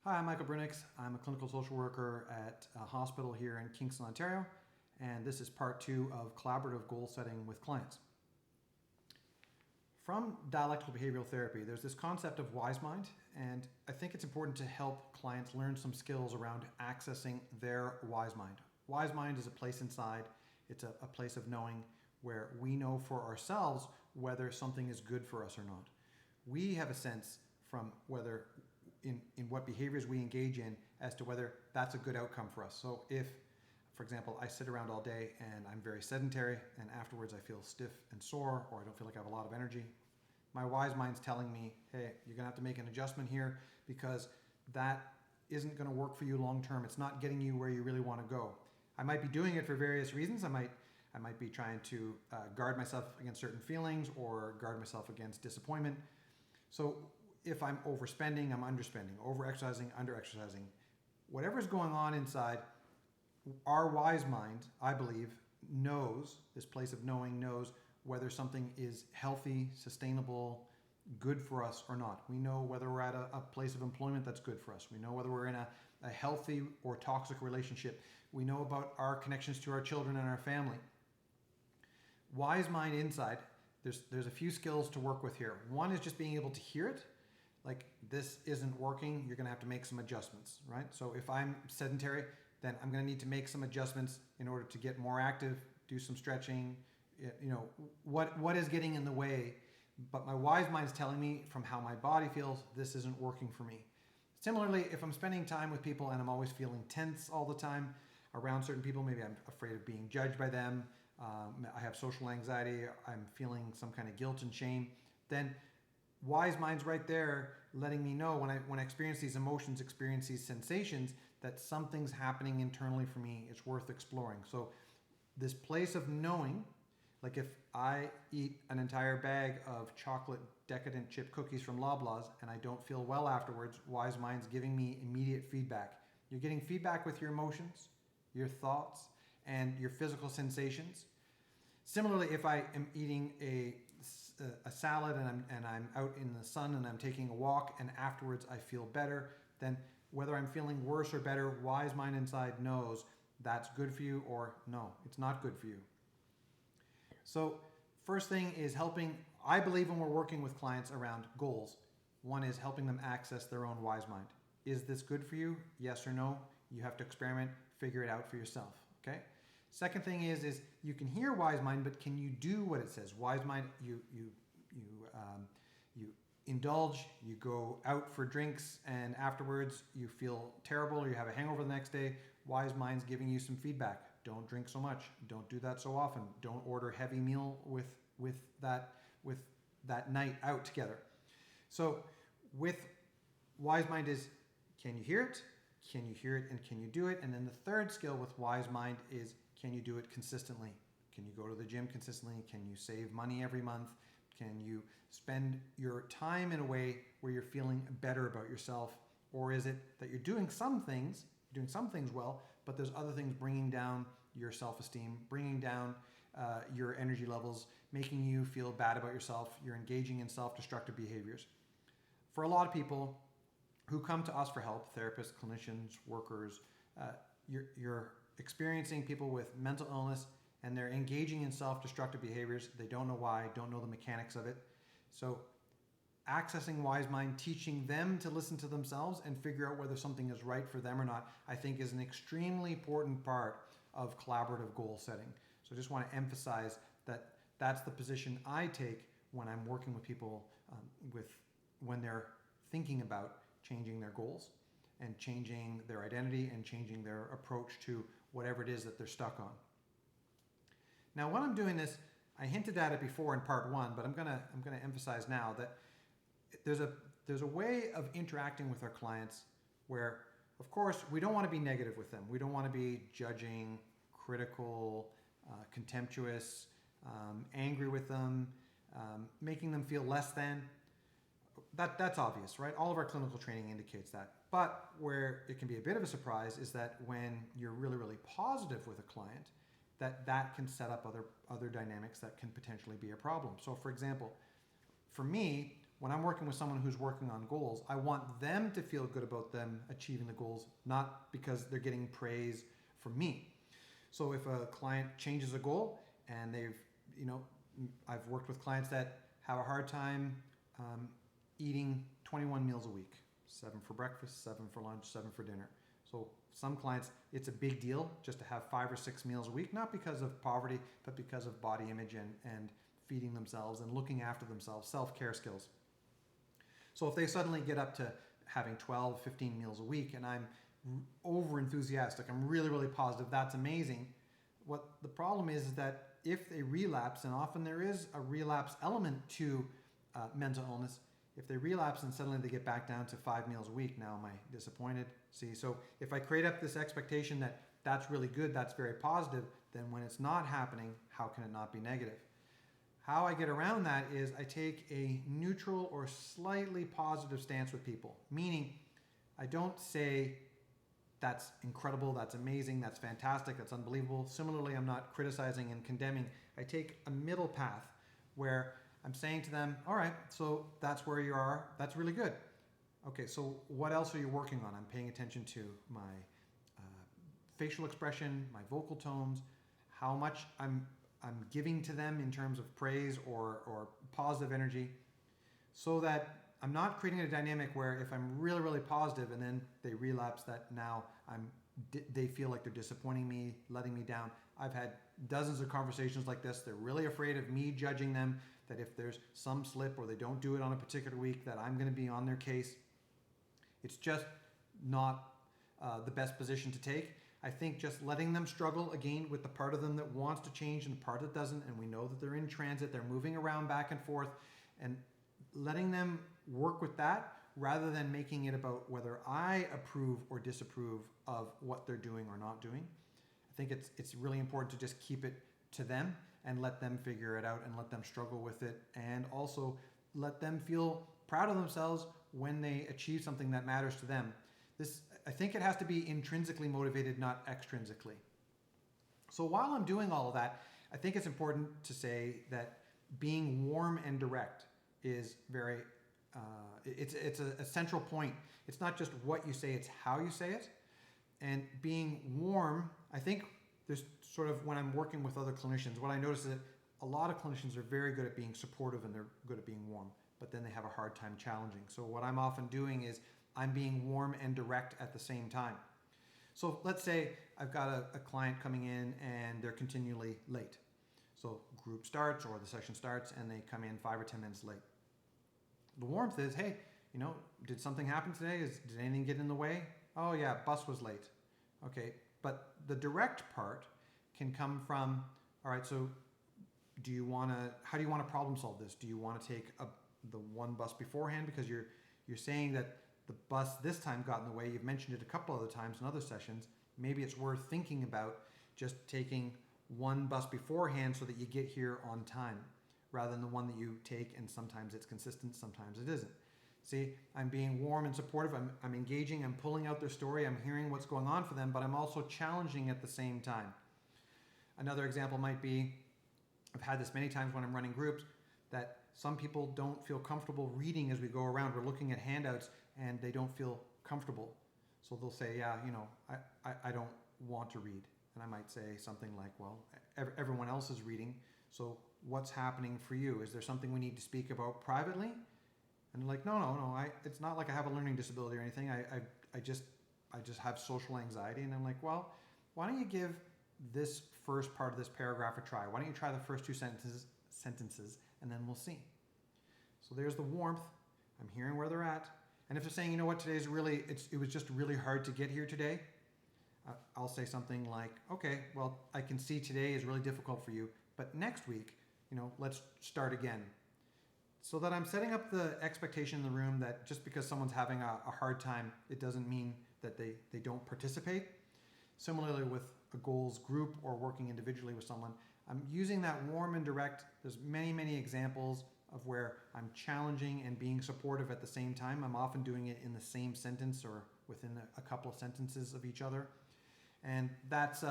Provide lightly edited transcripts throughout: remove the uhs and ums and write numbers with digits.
Hi, I'm Michael Bruinix. I'm a clinical social worker at a hospital here in Kingston, Ontario, and this is part 2 of collaborative goal setting with clients. From dialectical behavioral therapy, there's this concept of wise mind, and I think it's important to help clients learn some skills around accessing their wise mind. Wise mind is a place inside, it's a place of knowing where we know for ourselves whether something is good for us or not. We have a sense from whether in what behaviors we engage in as to whether that's a good outcome for us. So if, for example, I sit around all day and I'm very sedentary and afterwards I feel stiff and sore, or I don't feel like I have a lot of energy, my wise mind's telling me, hey, you're gonna have to make an adjustment here because that isn't gonna work for you long term. It's not getting you where you really wanna go. I might be doing it for various reasons. I might be trying to guard myself against certain feelings or guard myself against disappointment. So if I'm overspending, I'm underspending, over-exercising, under-exercising, whatever's going on inside, our wise mind, I believe, knows, this place of knowing knows whether something is healthy, sustainable, good for us or not. We know whether we're at a place of employment that's good for us. We know whether we're in a healthy or toxic relationship. We know about our connections to our children and our family. Wise mind inside, there's a few skills to work with here. One is just being able to hear it. Like, this isn't working, you're gonna have to make some adjustments, right? So if I'm sedentary, then I'm gonna need to make some adjustments in order to get more active, do some stretching, what is getting in the way. But my wise mind's telling me from how my body feels, this isn't working for me. Similarly, if I'm spending time with people and I'm always feeling tense all the time around certain people, maybe I'm afraid of being judged by them, I have social anxiety, I'm feeling some kind of guilt and shame, then wise mind's right there letting me know when I experience these emotions, experience these sensations, that something's happening internally for me. It's worth exploring. So this place of knowing, like if I eat an entire bag of chocolate decadent chip cookies from Loblaws and I don't feel well afterwards, wise mind's giving me immediate feedback. You're getting feedback with your emotions, your thoughts, and your physical sensations. Similarly, if I am eating a salad and I'm out in the sun and I'm taking a walk and afterwards I feel better, then whether I'm feeling worse or better, wise mind inside knows that's good for you or no, it's not good for you. So first thing is helping, I believe when we're working with clients around goals, one is helping them access their own wise mind. Is this good for you? Yes or no? You have to experiment, figure it out for yourself, okay? Second thing is you can hear wise mind, but can you do what it says? Wise mind, you indulge, you go out for drinks, and afterwards you feel terrible or you have a hangover the next day. Wise mind's giving you some feedback. Don't drink so much. Don't do that so often. Don't order heavy meal with that night out together. So with wise mind is, can you hear it? Can you hear it and can you do it? And then the third skill with wise mind is, can you do it consistently? Can you go to the gym consistently? Can you save money every month? Can you spend your time in a way where you're feeling better about yourself? Or is it that you're doing some things well, but there's other things bringing down your self-esteem, bringing down your energy levels, making you feel bad about yourself? You're engaging in self-destructive behaviors. For a lot of people who come to us for help, therapists, clinicians, workers, you're experiencing people with mental illness and they're engaging in self-destructive behaviors. They don't know why, don't know the mechanics of it. So accessing wise mind, teaching them to listen to themselves and figure out whether something is right for them or not, I think is an extremely important part of collaborative goal setting. So I just want to emphasize that that's the position I take when I'm working with people when they're thinking about changing their goals and changing their identity and changing their approach to whatever it is that they're stuck on. Now, when I'm doing this, I hinted at it before in part 1, but I'm gonna emphasize now that there's a way of interacting with our clients where, of course, we don't want to be negative with them. We don't want to be judging, critical, contemptuous, angry with them, making them feel less than. That's obvious, right? All of our clinical training indicates that. But where it can be a bit of a surprise is that when you're really, really positive with a client, that can set up other dynamics that can potentially be a problem. So for example, for me, when I'm working with someone who's working on goals, I want them to feel good about them achieving the goals, not because they're getting praise from me. So if a client changes a goal and I've worked with clients that have a hard time eating 21 meals a week, 7 for breakfast, 7 for lunch, 7 for dinner. So some clients, it's a big deal just to have 5 or 6 meals a week, not because of poverty, but because of body image and feeding themselves and looking after themselves, self-care skills. So if they suddenly get up to having 12, 15 meals a week and I'm over enthusiastic, I'm really, really positive, that's amazing. What the problem is that if they relapse, and often there is a relapse element to mental illness, if they relapse and suddenly they get back down to 5 meals a week, now am I disappointed? See, so if I create up this expectation that that's really good, that's very positive, then when it's not happening, how can it not be negative? How I get around that is I take a neutral or slightly positive stance with people, meaning I don't say that's incredible, that's amazing, that's fantastic, that's unbelievable. Similarly, I'm not criticizing and condemning. I take a middle path where I'm saying to them, all right, so that's where you are, that's really good. Okay, so what else are you working on? I'm paying attention to my facial expression, my vocal tones, how much I'm giving to them in terms of praise or positive energy, so that I'm not creating a dynamic where if I'm really, really positive and then they relapse, that now they feel like they're disappointing me, letting me down. I've had dozens of conversations like this. They're really afraid of me judging them, that if there's some slip or they don't do it on a particular week, that I'm going to be on their case. It's just not the best position to take. I think just letting them struggle again with the part of them that wants to change and the part that doesn't, and we know that they're in transit, they're moving around back and forth, and letting them work with that rather than making it about whether I approve or disapprove of what they're doing or not doing. I think it's really important to just keep it to them and let them figure it out and let them struggle with it, and also let them feel proud of themselves when they achieve something that matters to them. I think it has to be intrinsically motivated, not extrinsically. So while I'm doing all of that, I think it's important to say that being warm and direct is very, it's a central point. It's not just what you say, it's how you say it. And being warm, I think there's sort of, when I'm working with other clinicians, what I notice is that a lot of clinicians are very good at being supportive and they're good at being warm, but then they have a hard time challenging. So what I'm often doing is I'm being warm and direct at the same time. So let's say I've got a client coming in and they're continually late. So group starts or the session starts and they come in 5 or 10 minutes late. The warmth is, hey, did something happen today? Did anything get in the way? Oh yeah, bus was late. Okay, but the direct part can come from, all right, so how do you want to problem solve this? Do you want to take the one bus beforehand because you're saying that the bus this time got in the way? You've mentioned it a couple other times in other sessions. Maybe it's worth thinking about just taking one bus beforehand so that you get here on time, rather than the one that you take and sometimes it's consistent, sometimes it isn't. See, I'm being warm and supportive, I'm engaging, I'm pulling out their story, I'm hearing what's going on for them, but I'm also challenging at the same time. Another example might be, I've had this many times when I'm running groups, that some people don't feel comfortable reading as we go around. We're looking at handouts and they don't feel comfortable. So they'll say, yeah, I don't want to read. And I might say something like, well, everyone else is reading, so what's happening for you? Is there something we need to speak about privately? And they're like, no, it's not like I have a learning disability or anything. I just have social anxiety. And I'm like, well, why don't you give this first part of this paragraph a try? Why don't you try the first 2 sentences and then we'll see. So there's the warmth. I'm hearing where they're at. And if they're saying, today's really, it was just really hard to get here today, I'll say something like, okay, well, I can see today is really difficult for you, but next week, let's start again. So that I'm setting up the expectation in the room that just because someone's having a hard time, it doesn't mean that they don't participate. Similarly with a goals group or working individually with someone, I'm using that warm and direct. There's many, many examples of where I'm challenging and being supportive at the same time. I'm often doing it in the same sentence or within a couple of sentences of each other. And that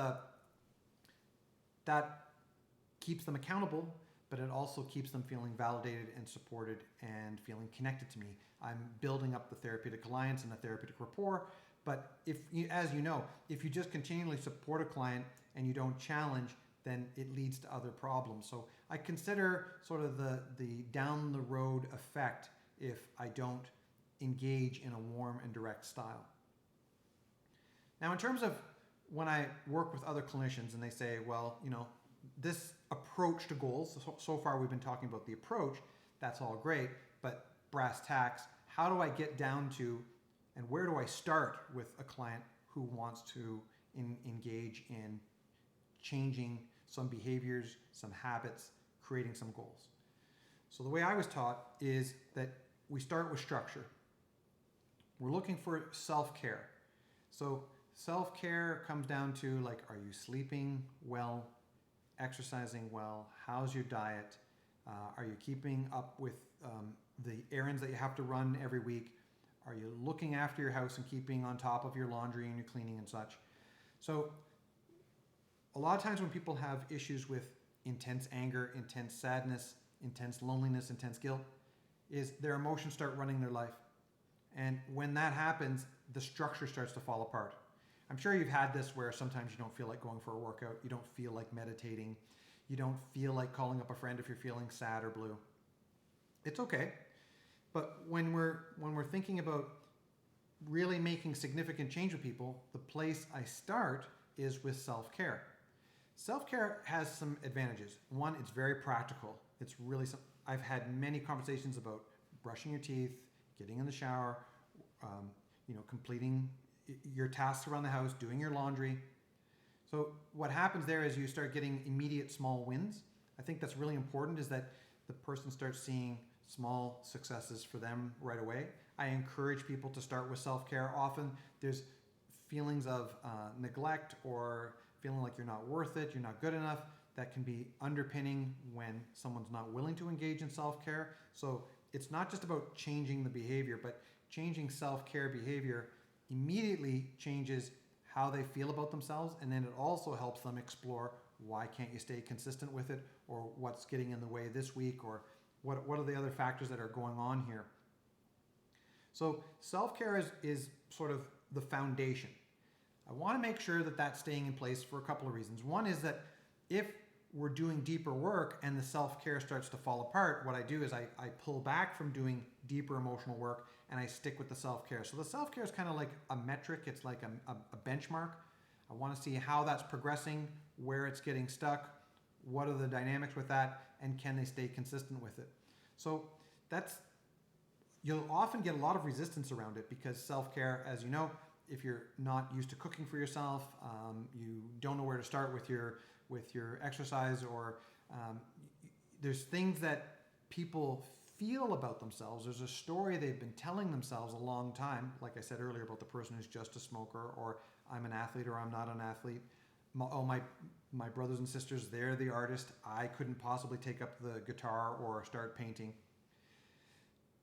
keeps them accountable, but it also keeps them feeling validated and supported and feeling connected to me. I'm building up the therapeutic alliance and the therapeutic rapport. But if you, as you know, if you just continually support a client and you don't challenge, then it leads to other problems. So I consider sort of the down the road effect if I don't engage in a warm and direct style. Now, in terms of when I work with other clinicians and they say, well, you know, this approach to goals, so far we've been talking about the approach, that's all great, but brass tacks, how do I get down to, and where do I start with a client who wants to engage in changing some behaviors, some habits, creating some goals? So the way I was taught is that we start with structure. We're looking for self-care. So self-care comes down to, like, are you sleeping well, exercising well, how's your diet, are you keeping up with the errands that you have to run every week, are you looking after your house and keeping on top of your laundry and your cleaning and such. So a lot of times when people have issues with intense anger, intense sadness, intense loneliness, intense guilt, is their emotions start running their life. And when that happens, the structure starts to fall apart. I'm sure you've had this where sometimes you don't feel like going for a workout, you don't feel like meditating, you don't feel like calling up a friend if you're feeling sad or blue. It's okay. But when we're thinking about really making significant change with people, the place I start is with self-care. Self-care has some advantages. One, it's very practical. It's really, I've had many conversations about brushing your teeth, getting in the shower, completing your tasks around the house, doing your laundry. So what happens there is you start getting immediate small wins. I think that's really important, is that the person starts seeing small successes for them right away. I encourage people to start with self-care. Often there's feelings of neglect or feeling like you're not worth it, you're not good enough, that can be underpinning when someone's not willing to engage in self-care. So it's not just about changing the behavior, but changing self-care behavior immediately changes how they feel about themselves, and then it also helps them explore why can't you stay consistent with it, or what's getting in the way this week, or what are the other factors that are going on here. So self-care is sort of the foundation. I want to make sure that that's staying in place for a couple of reasons. One is that if we're doing deeper work and the self-care starts to fall apart, what I do is I pull back from doing deeper emotional work and I stick with the self-care. So the self-care is kind of like a metric. It's like a benchmark. I want to see how that's progressing, where it's getting stuck, what are the dynamics with that, and can they stay consistent with it. So you'll often get a lot of resistance around it, because self-care, as you know, if you're not used to cooking for yourself, you don't know where to start with your exercise, or there's things that people feel about themselves. There's a story they've been telling themselves a long time, like I said earlier about the person who's just a smoker, or I'm an athlete or I'm not an athlete. My brothers and sisters, they're the artist. I couldn't possibly take up the guitar or start painting.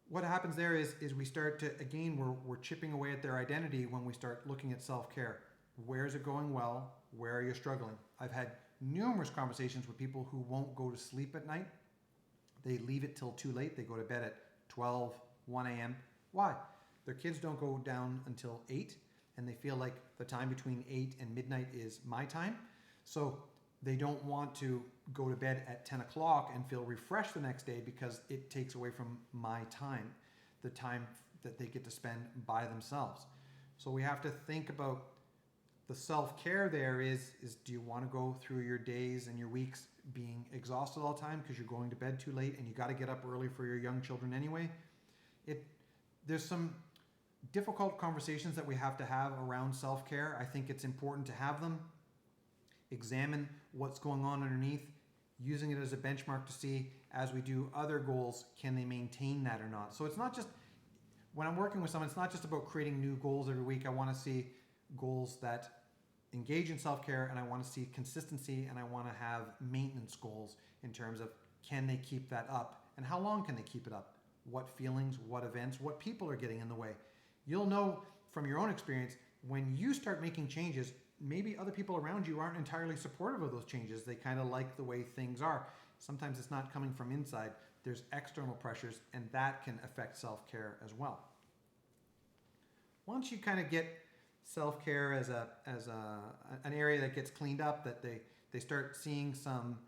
What happens there is we start to, again, we're chipping away at their identity when we start looking at self-care. Where is it going well? Where are you struggling? I've had numerous conversations with people who won't go to sleep at night. They leave it till too late. They go to bed at 12, 1 a.m. Why? Their kids don't go down until 8, and they feel like the time between 8 and midnight is my time. So they don't want to go to bed at 10 o'clock and feel refreshed the next day, because it takes away from my time, the time that they get to spend by themselves. So we have to think about the self-care there is do you want to go through your days and your weeks being exhausted all the time because you're going to bed too late and you got to get up early for your young children anyway? There's some difficult conversations that we have to have around self-care. I think it's important to have them. Examine what's going on underneath, using it as a benchmark to see, as we do other goals, can they maintain that or not? So it's not just, when I'm working with someone, it's not just about creating new goals every week. I want to see goals that engage in self-care, and I want to see consistency, and I want to have maintenance goals in terms of, can they keep that up, and how long can they keep it up? What feelings, what events, what people are getting in the way? You'll know from your own experience, when you start making changes, maybe other people around you aren't entirely supportive of those changes. They kind of like the way things are. Sometimes it's not coming from inside. There's external pressures, and that can affect self-care as well. Once you kind of get self-care as an area that gets cleaned up, that they start seeing some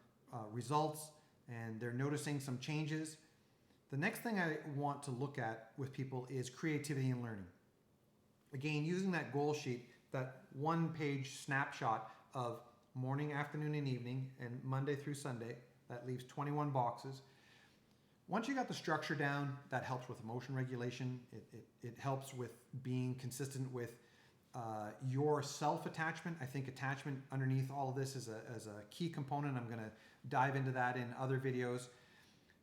results and they're noticing some changes, the next thing I want to look at with people is creativity and learning. Again, using that goal sheet, that one-page snapshot of morning, afternoon, and evening, and Monday through Sunday, that leaves 21 boxes. Once you got the structure down, that helps with emotion regulation. It helps with being consistent with your self-attachment. I think attachment underneath all of this is a key component. I'm going to dive into that in other videos.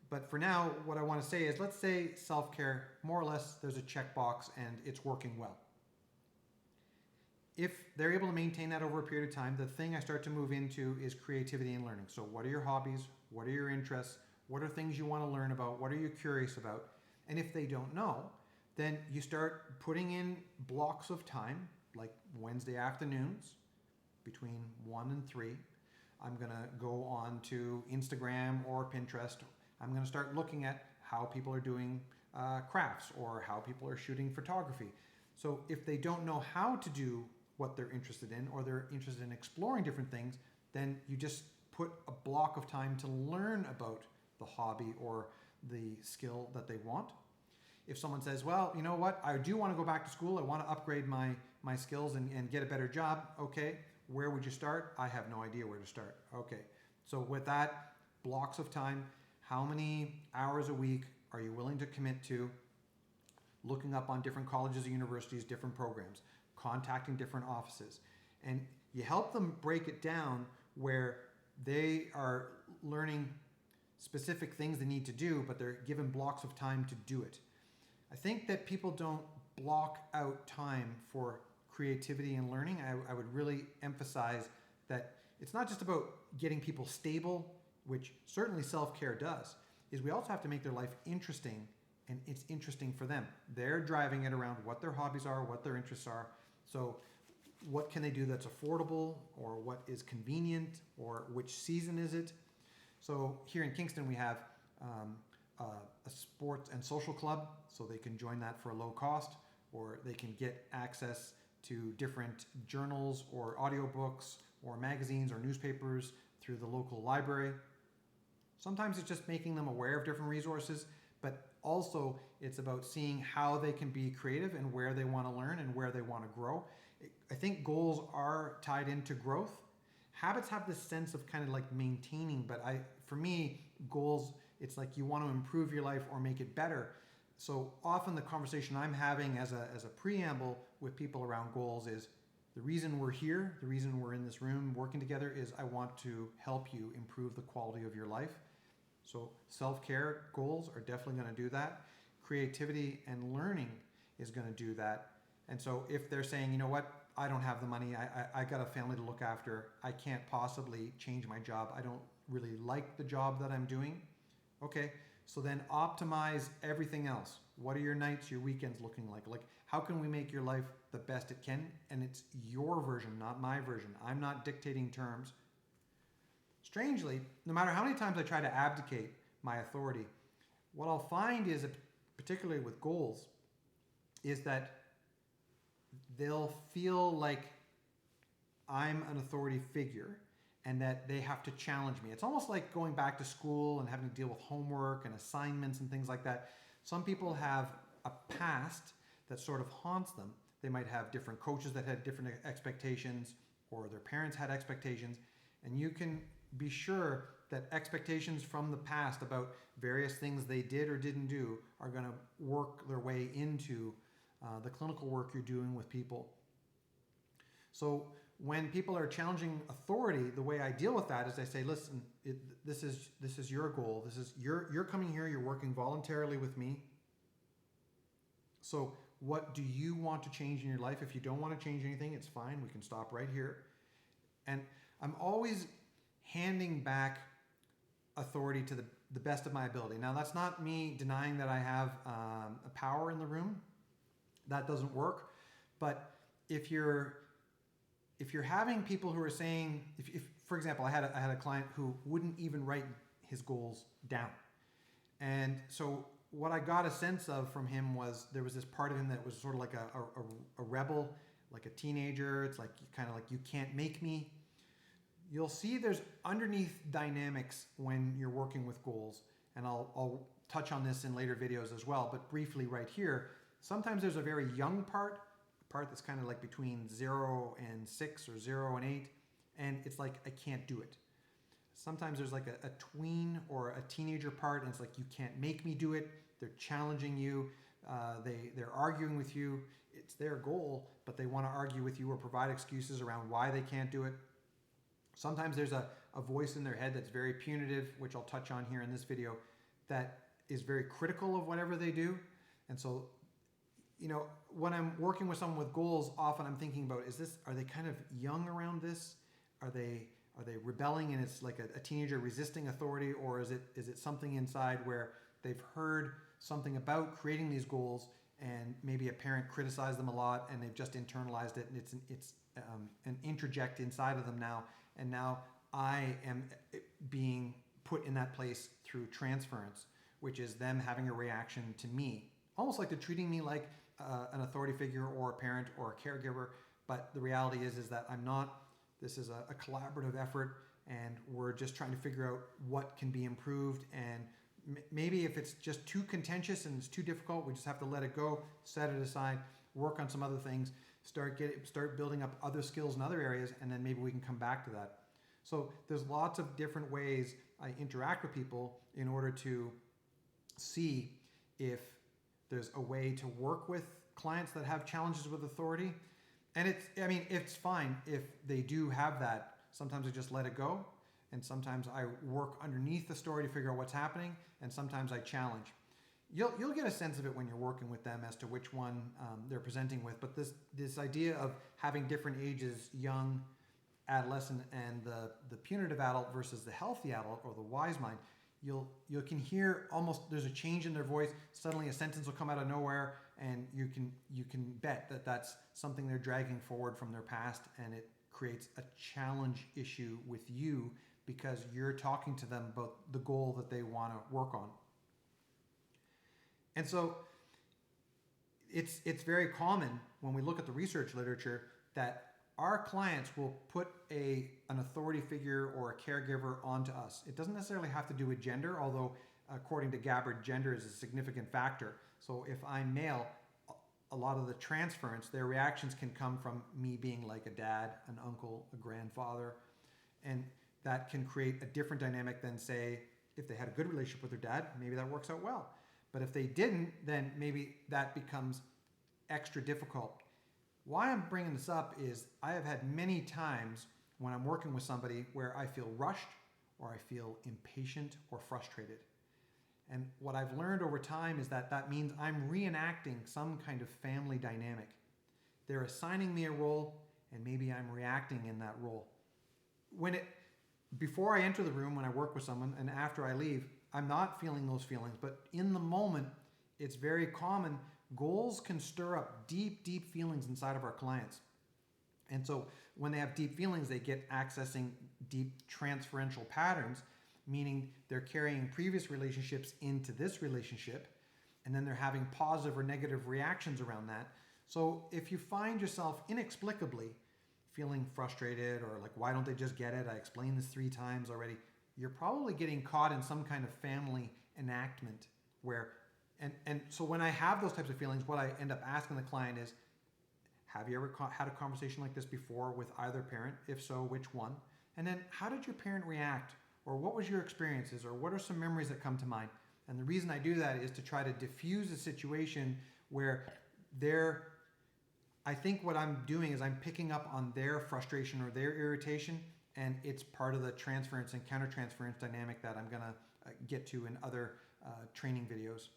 But for now, what I want to say is, let's say self-care, more or less, there's a checkbox and it's working well. If they're able to maintain that over a period of time, the thing I start to move into is creativity and learning. So what are your hobbies? What are your interests? What are things you want to learn about? What are you curious about? And if they don't know, then you start putting in blocks of time, like Wednesday afternoons between 1 and 3. I'm going to go on to Instagram or Pinterest. I'm going to start looking at how people are doing crafts or how people are shooting photography. So if they don't know how to do what they're interested in, or they're interested in exploring different things, then you just put a block of time to learn about the hobby or the skill that they want. If someone says, well, you know what, I do want to go back to school, I want to upgrade my skills and get a better job, okay, where would you start? I have no idea where to start. Okay, so with that, blocks of time, how many hours a week are you willing to commit to looking up on different colleges or universities, different programs, contacting different offices, and you help them break it down where they are learning specific things they need to do, but they're given blocks of time to do it. I think that people don't block out time for creativity and learning. I would really emphasize that it's not just about getting people stable, which certainly self-care does, is we also have to make their life interesting, and it's interesting for them. They're driving it around what their hobbies are, what their interests are. So what can they do that's affordable, or what is convenient, or which season is it? So here in Kingston, we have a sports and social club, so they can join that for a low cost, or they can get access to different journals or audiobooks or magazines or newspapers through the local library. Sometimes it's just making them aware of different resources, but also it's about seeing how they can be creative and where they want to learn and where they want to grow. I think goals are tied into growth. Habits have this sense of kind of like maintaining, but for me, goals, it's like you want to improve your life or make it better. So often the conversation I'm having as a preamble with people around goals is, the reason we're here, the reason we're in this room working together is I want to help you improve the quality of your life. So self-care goals are definitely going to do that. Creativity and learning is going to do that. And so if they're saying, you know what, I don't have the money, I got a family to look after, I can't possibly change my job, I don't really like the job that I'm doing. Okay, so then optimize everything else. What are your nights, your weekends looking like? Like, how can we make your life the best it can? And it's your version, not my version. I'm not dictating terms. Strangely, no matter how many times I try to abdicate my authority, what I'll find is, particularly with goals, is that they'll feel like I'm an authority figure and that they have to challenge me. It's almost like going back to school and having to deal with homework and assignments and things like that. Some people have a past that sort of haunts them. They might have different coaches that had different expectations, or their parents had expectations, and you can be sure that expectations from the past about various things they did or didn't do are going to work their way into the clinical work you're doing with people. So when people are challenging authority, the way I deal with that is I say, listen, this is your goal. This is you're coming here. You're working voluntarily with me. So what do you want to change in your life? If you don't want to change anything, it's fine. We can stop right here. And I'm always handing back authority to the best of my ability. Now, that's not me denying that I have a power in the room. That doesn't work. But if you're having people who are saying, if for example, I had a client who wouldn't even write his goals down. And so what I got a sense of from him was there was this part of him that was sort of like a rebel, like a teenager. It's like kind of like, you can't make me. You'll see there's underneath dynamics when you're working with goals. And I'll touch on this in later videos as well, but briefly right here, sometimes there's a very young part, a part that's kind of like between 0 and 6 or 0 and 8, and it's like, I can't do it. Sometimes there's like a tween or a teenager part, and it's like, you can't make me do it. They're challenging you. They're arguing with you. It's their goal, but they want to argue with you or provide excuses around why they can't do it. Sometimes there's a voice in their head that's very punitive, which I'll touch on here in this video, that is very critical of whatever they do. And so, you know, when I'm working with someone with goals, often I'm thinking about, are they kind of young around this? Are they rebelling and it's like a teenager resisting authority? Or is it something inside where they've heard something about creating these goals and maybe a parent criticized them a lot and they've just internalized it, and it's an interject inside of them now. And now I am being put in that place through transference, which is them having a reaction to me, almost like they're treating me like an authority figure or a parent or a caregiver. But the reality is that I'm not. This is a collaborative effort, and we're just trying to figure out what can be improved. And maybe if it's just too contentious and it's too difficult, we just have to let it go, set it aside, work on some other things, start building up other skills in other areas, and then maybe we can come back to that. So there's lots of different ways I interact with people in order to see if there's a way to work with clients that have challenges with authority. And it's fine if they do have that. Sometimes I just let it go, and sometimes I work underneath the story to figure out what's happening, and sometimes I challenge. You'll get a sense of it when you're working with them as to which one they're presenting with. But this idea of having different ages, young, adolescent, and the punitive adult versus the healthy adult or the wise mind, you can hear almost there's a change in their voice. Suddenly a sentence will come out of nowhere, and you can bet that that's something they're dragging forward from their past, and it creates a challenge issue with you because you're talking to them about the goal that they want to work on. And so it's very common when we look at the research literature that our clients will put an authority figure or a caregiver onto us. It doesn't necessarily have to do with gender, although according to Gabbard, gender is a significant factor. So if I'm male, a lot of the transference, their reactions can come from me being like a dad, an uncle, a grandfather, and that can create a different dynamic than, say, if they had a good relationship with their dad, maybe that works out well. But if they didn't, then maybe that becomes extra difficult. Why I'm bringing this up is I have had many times when I'm working with somebody where I feel rushed or I feel impatient or frustrated. And what I've learned over time is that means I'm reenacting some kind of family dynamic. They're assigning me a role, and maybe I'm reacting in that role. Before I enter the room, when I work with someone, and after I leave, I'm not feeling those feelings. But in the moment, it's very common. Goals can stir up deep, deep feelings inside of our clients. And so when they have deep feelings, they get accessing deep transferential patterns, meaning they're carrying previous relationships into this relationship, and then they're having positive or negative reactions around that. So if you find yourself inexplicably feeling frustrated or like, why don't they just get it? I explained this 3 times already. You're probably getting caught in some kind of family enactment where, and so when I have those types of feelings, what I end up asking the client is, have you ever had a conversation like this before with either parent? If so, which one? And then how did your parent react? Or what was your experiences? Or what are some memories that come to mind? And the reason I do that is to try to diffuse a situation where I think what I'm doing is I'm picking up on their frustration or their irritation, and it's part of the transference and countertransference dynamic that I'm gonna get to in other training videos.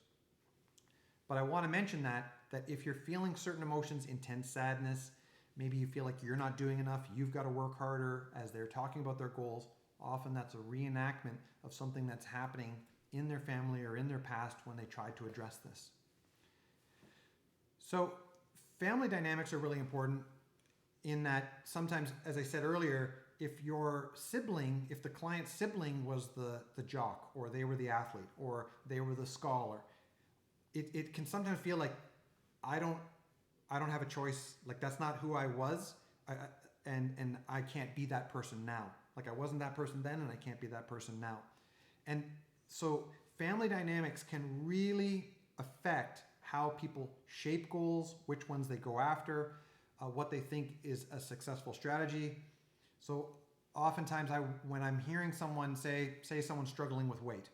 But I wanna mention that if you're feeling certain emotions, intense sadness, maybe you feel like you're not doing enough, you've gotta work harder as they're talking about their goals, often that's a reenactment of something that's happening in their family or in their past when they tried to address this. So family dynamics are really important in that sometimes, as I said earlier, if the client's sibling was the jock, or they were the athlete, or they were the scholar, it can sometimes feel like I don't have a choice. Like, that's not who I was, and I can't be that person now. Like, I wasn't that person then, and I can't be that person now. And so family dynamics can really affect how people shape goals, which ones they go after, what they think is a successful strategy. So oftentimes when I'm hearing someone say someone's struggling with weight,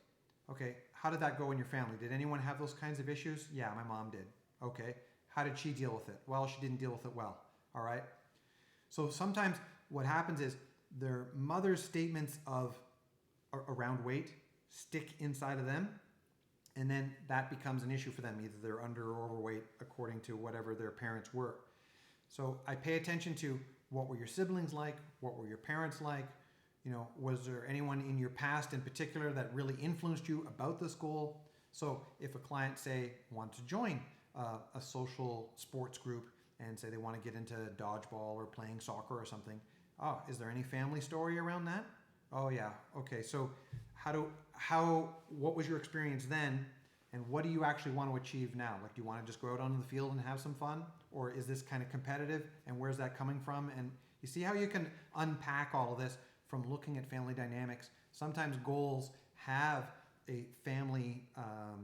okay, how did that go in your family? Did anyone have those kinds of issues? Yeah, my mom did. Okay, how did she deal with it? Well, she didn't deal with it well. All right. So sometimes what happens is their mother's statements around weight stick inside of them, and then that becomes an issue for them. Either they're under or overweight according to whatever their parents were. So I pay attention to, what were your siblings like? What were your parents like? Was there anyone in your past in particular that really influenced you about this goal? So if a client, say, wants to join a social sports group and say they want to get into dodgeball or playing soccer or something, is there any family story around that? Oh yeah, okay. So what was your experience then, and what do you actually want to achieve now? Like, do you want to just go out onto the field and have some fun, or is this kind of competitive, and where's that coming from? And you see how you can unpack all of this from looking at family dynamics. Sometimes goals have a family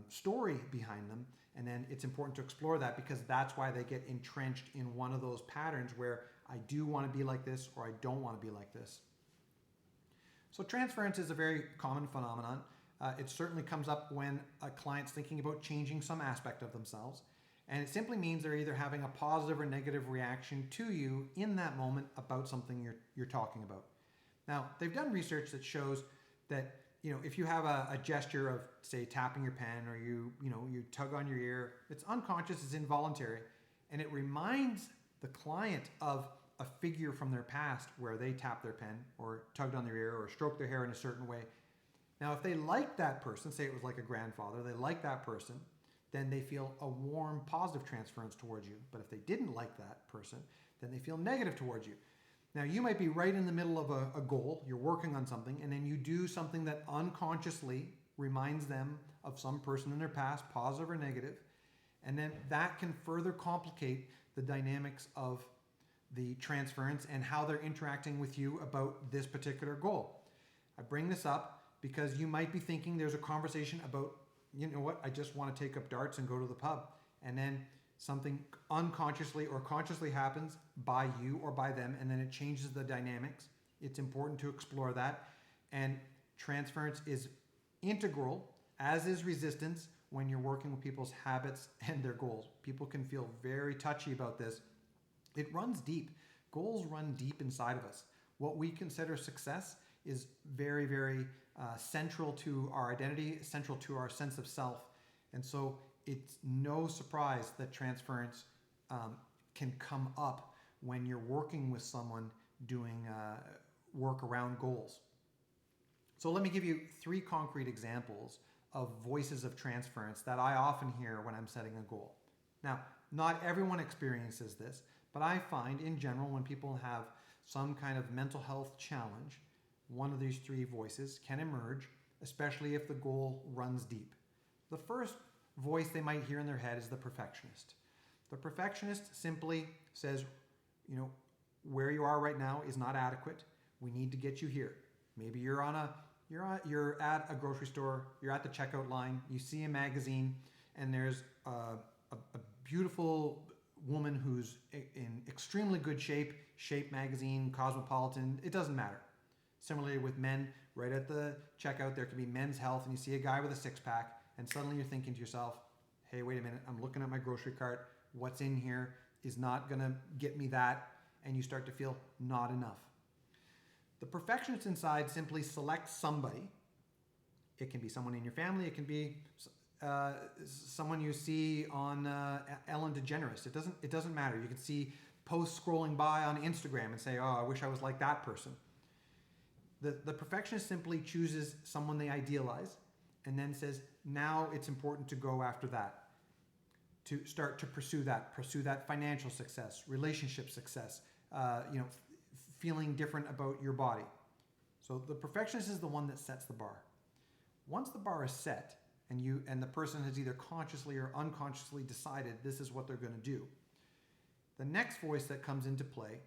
story behind them, and then it's important to explore that, because that's why they get entrenched in one of those patterns where I do want to be like this, or I don't want to be like this. So transference is a very common phenomenon. It certainly comes up when a client's thinking about changing some aspect of themselves. And it simply means they're either having a positive or negative reaction to you in that moment about something you're talking about. Now, they've done research that shows that, if you have a gesture of, say, tapping your pen, or you tug on your ear, it's unconscious, it's involuntary, and it reminds the client of a figure from their past where they tapped their pen or tugged on their ear or stroked their hair in a certain way. Now, if they like that person, say it was like a grandfather, they like that person, then they feel a warm, positive transference towards you. But if they didn't like that person, then they feel negative towards you. Now, you might be right in the middle of a goal, you're working on something, and then you do something that unconsciously reminds them of some person in their past, positive or negative, and then that can further complicate the dynamics of the transference and how they're interacting with you about this particular goal. I bring this up because you might be thinking there's a conversation about, I just want to take up darts and go to the pub. And then something unconsciously or consciously happens by you or by them, and then it changes the dynamics. It's important to explore that. And transference is integral, as is resistance, when you're working with people's habits and their goals. People can feel very touchy about this. It runs deep. Goals run deep inside of us. What we consider success is very, very central to our identity, central to our sense of self. And so it's no surprise that transference can come up when you're working with someone doing work around goals. So let me give you 3 concrete examples of voices of transference that I often hear when I'm setting a goal. Now, not everyone experiences this, but I find in general when people have some kind of mental health challenge, one of these 3 voices can emerge, especially if the goal runs deep. The first voice they might hear in their head is the perfectionist. The perfectionist simply says, where you are right now is not adequate. We need to get you here. Maybe you're at a grocery store, you're at the checkout line, you see a magazine, and there's a beautiful woman who's in extremely good shape, Shape magazine, Cosmopolitan, it doesn't matter. Similarly with men, right at the checkout, there can be Men's Health, and you see a guy with a 6-pack, and suddenly you're thinking to yourself, hey, wait a minute, I'm looking at my grocery cart, what's in here is not gonna get me that, and you start to feel not enough. The perfectionist inside simply selects somebody. It can be someone in your family, it can be someone you see on Ellen DeGeneres. It doesn't matter. You can see posts scrolling by on Instagram and say, oh, I wish I was like that person. The perfectionist simply chooses someone they idealize and then says, now it's important to go after that, to start to pursue that financial success, relationship success, feeling different about your body. So the perfectionist is the one that sets the bar. Once the bar is set, and the person has either consciously or unconsciously decided this is what they're going to do, the next voice that comes into play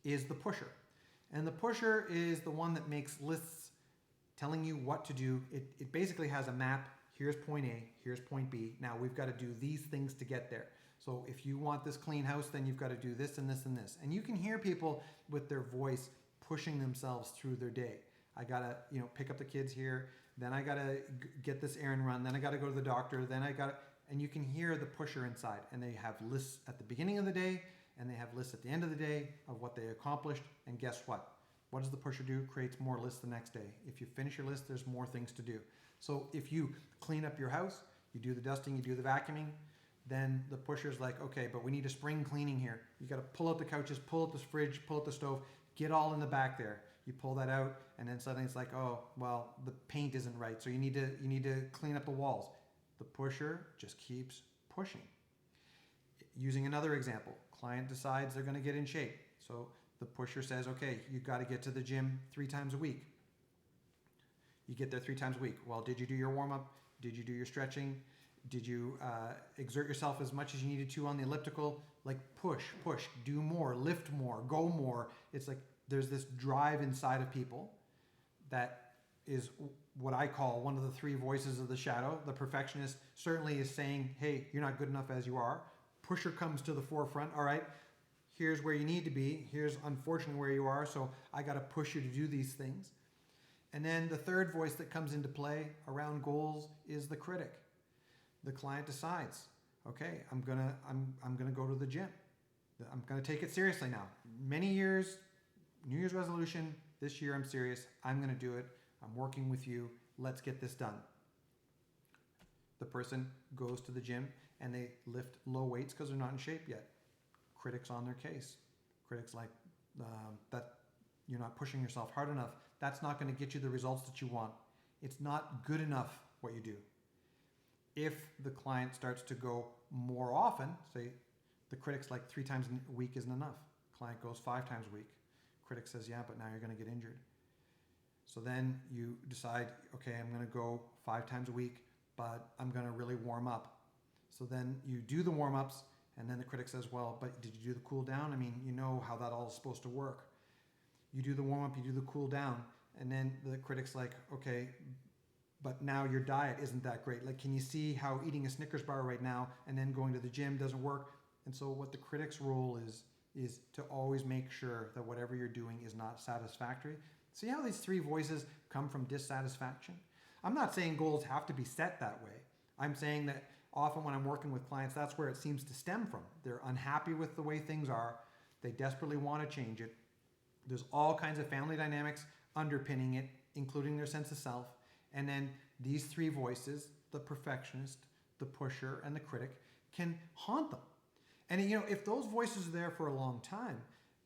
is the pusher. And the pusher is the one that makes lists telling you what to do. It basically has a map. Here's point A, here's point B. Now we've got to do these things to get there. So if you want this clean house, then you've got to do this and this and this. And you can hear people with their voice pushing themselves through their day. I got to, pick up the kids here. Then I got to get this errand run. Then I got to go to the doctor. Then and you can hear the pusher inside. And they have lists at the beginning of the day, and they have lists at the end of the day of what they accomplished. And guess what? What does the pusher do? Creates more lists the next day. If you finish your list, there's more things to do. So if you clean up your house, you do the dusting, you do the vacuuming, then the pusher's like, okay, but we need a spring cleaning here. You got to pull out the couches, pull out the fridge, pull out the stove, get all in the back there. You pull that out, and then suddenly it's like, oh, well, the paint isn't right, so you need to clean up the walls. The pusher just keeps pushing. Using another example, client decides they're going to get in shape. So the pusher says, okay, you got to get to the gym 3 times a week. You get there 3 times a week. Well, did you do your warm-up? Did you do your stretching? Did you exert yourself as much as you needed to on the elliptical? Like push, do more, lift more, go more. It's like there's this drive inside of people that is what I call one of the 3 voices of the shadow. The perfectionist certainly is saying, hey, you're not good enough as you are. Pusher comes to the forefront. All right, here's where you need to be. Here's unfortunately where you are. So I got to push you to do these things. And then the third voice that comes into play around goals is the critic. The client decides, okay, I'm gonna go to the gym. I'm gonna take it seriously now. Many years, New Year's resolution, this year I'm serious, I'm gonna do it, I'm working with you, let's get this done. The person goes to the gym and they lift low weights because they're not in shape yet. Critics on their case. Critics like, that you're not pushing yourself hard enough. That's not gonna get you the results that you want. It's not good enough what you do. If the client starts to go more often, say the critic's like 3 times a week isn't enough. Client goes 5 times a week. Critic says, yeah, but now you're going to get injured. So then you decide, okay, I'm going to go 5 times a week, but I'm going to really warm up. So then you do the warm-ups, and then the critic says, well, but did you do the cool down? I mean, you know how that all is supposed to work. You do the warm-up, you do the cool down, and then the critic's like, okay, but now your diet isn't that great. Like, can you see how eating a Snickers bar right now and then going to the gym doesn't work? And so what the critic's role is to always make sure that whatever you're doing is not satisfactory. See how these 3 voices come from dissatisfaction? I'm not saying goals have to be set that way. I'm saying that often when I'm working with clients, that's where it seems to stem from. They're unhappy with the way things are. They desperately want to change it. There's all kinds of family dynamics underpinning it, including their sense of self. And then these 3 voices, the perfectionist, the pusher, and the critic, can haunt them. And if those voices are there for a long time,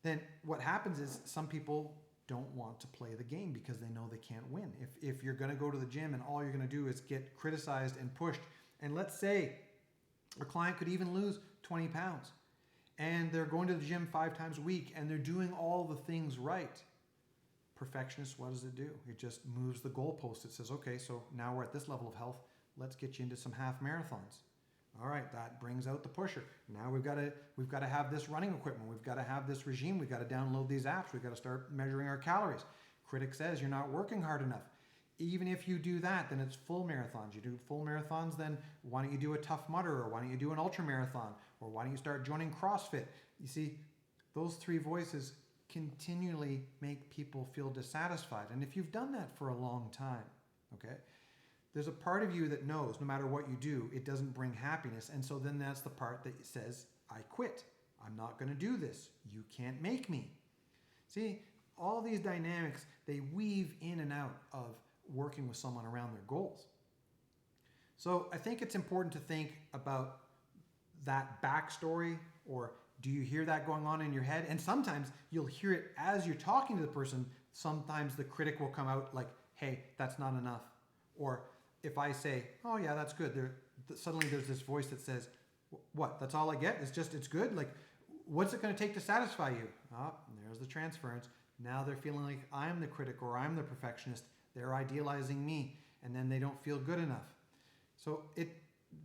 then what happens is some people don't want to play the game because they know they can't win. If you're going to go to the gym and all you're going to do is get criticized and pushed, and let's say a client could even lose 20 pounds, and they're going to the gym 5 times a week, and they're doing all the things right. Perfectionist, what does it do? It just moves the goalpost. It says, okay, so now we're at this level of health. Let's get you into some half marathons. All right, that brings out the pusher. Now we've got to have this running equipment. We've got to have this regime. We've got to download these apps. We've got to start measuring our calories. Critic says you're not working hard enough. Even if you do that, then it's full marathons. You do full marathons, then why don't you do a Tough Mudder, or why don't you do an ultra marathon, or why don't you start joining CrossFit? You see, those 3 voices continually make people feel dissatisfied. And if you've done that for a long time, okay, there's a part of you that knows no matter what you do, it doesn't bring happiness. And so then that's the part that says, I quit. I'm not going to do this. You can't make me. See, all these dynamics, they weave in and out of working with someone around their goals. So I think it's important to think about that backstory, or do you hear that going on in your head? And sometimes you'll hear it as you're talking to the person. Sometimes the critic will come out like, hey, that's not enough. Or if I say, oh yeah, that's good, suddenly there's this voice that says, what, that's all I get? It's good? Like, What's it going to take to satisfy you? Oh, there's the transference. Now they're feeling like I'm the critic or I'm the perfectionist. They're idealizing me, and then they don't feel good enough. So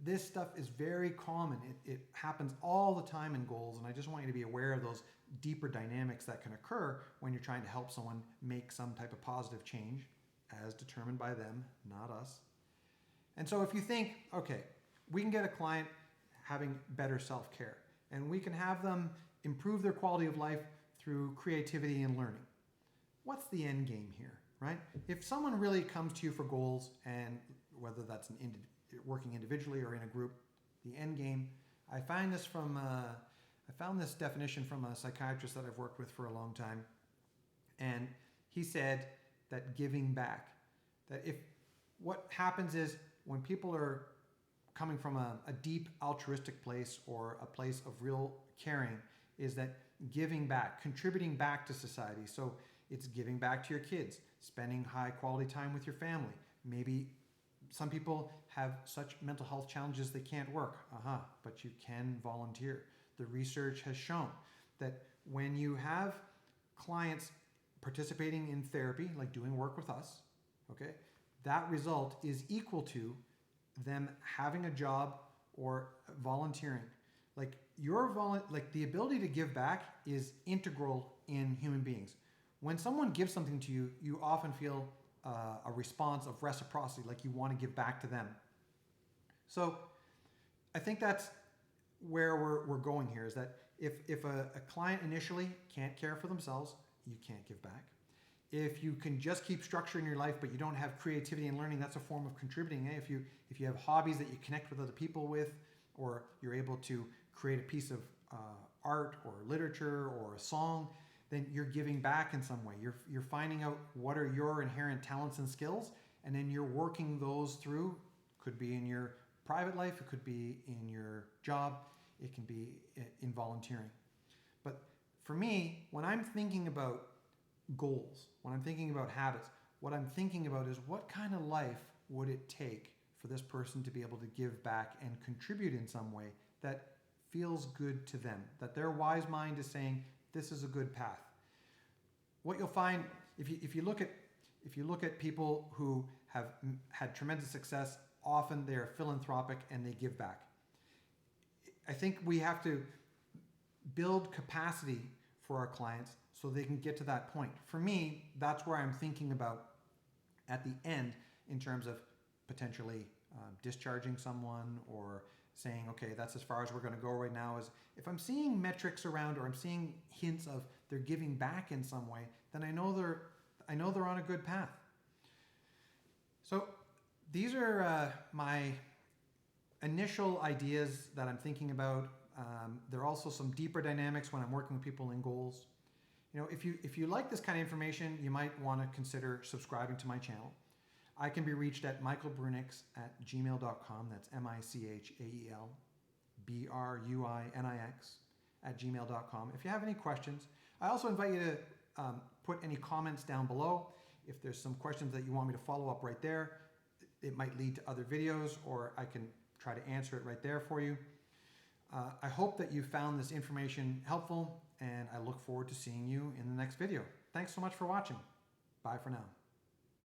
this stuff is very common. It happens all the time in goals, and I just want you to be aware of those deeper dynamics that can occur when you're trying to help someone make some type of positive change as determined by them, not us. And so if you think, okay, we can get a client having better self-care, and we can have them improve their quality of life through creativity and learning. What's the end game here, right? If someone really comes to you for goals, and whether that's working individually or in a group, the end game, I found this definition from a psychiatrist that I've worked with for a long time, and he said that giving back, that if what happens is when people are coming from a deep altruistic place or a place of real caring, is that giving back, contributing back to society. So it's giving back to your kids, spending high quality time with your family. Maybe some people have such mental health challenges they can't work. But you can volunteer. The research has shown that when you have clients participating in therapy, like doing work with us, okay, that result is equal to them having a job or volunteering. Like the ability to give back is integral in human beings. When someone gives something to you, you often feel a response of reciprocity, like you want to give back to them. So I think that's where we're going here, is that if a client initially can't care for themselves, you can't give back. If you can just keep structuring your life, but you don't have creativity and learning, that's a form of contributing. If you have hobbies that you connect with other people with, or you're able to create a piece of art or literature or a song, then you're giving back in some way. You're finding out what are your inherent talents and skills, and then you're working those through. Could be in your private life, it could be in your job, it can be in volunteering. But for me, when I'm thinking about goals, when I'm thinking about habits, what I'm thinking about is what kind of life would it take for this person to be able to give back and contribute in some way that feels good to them, that their wise mind is saying, this is a good path. What you'll find, if you look at people who have had tremendous success, often they're philanthropic and they give back. I think we have to build capacity for our clients so they can get to that point. For me, that's where I'm thinking about at the end in terms of potentially discharging someone or saying, okay, that's as far as we're going to go right now. Is if I'm seeing metrics around or I'm seeing hints of they're giving back in some way, then I know they're on a good path. So these are my initial ideas that I'm thinking about. There are also some deeper dynamics when I'm working with people in goals. If you like this kind of information, you might want to consider subscribing to my channel. I can be reached at michaelbruinix@gmail.com. That's michaelbruinix@gmail.com. If you have any questions, I also invite you to put any comments down below. If there's some questions that you want me to follow up right there, it might lead to other videos, or I can try to answer it right there for you. I hope that you found this information helpful, and I look forward to seeing you in the next video. Thanks so much for watching. Bye for now.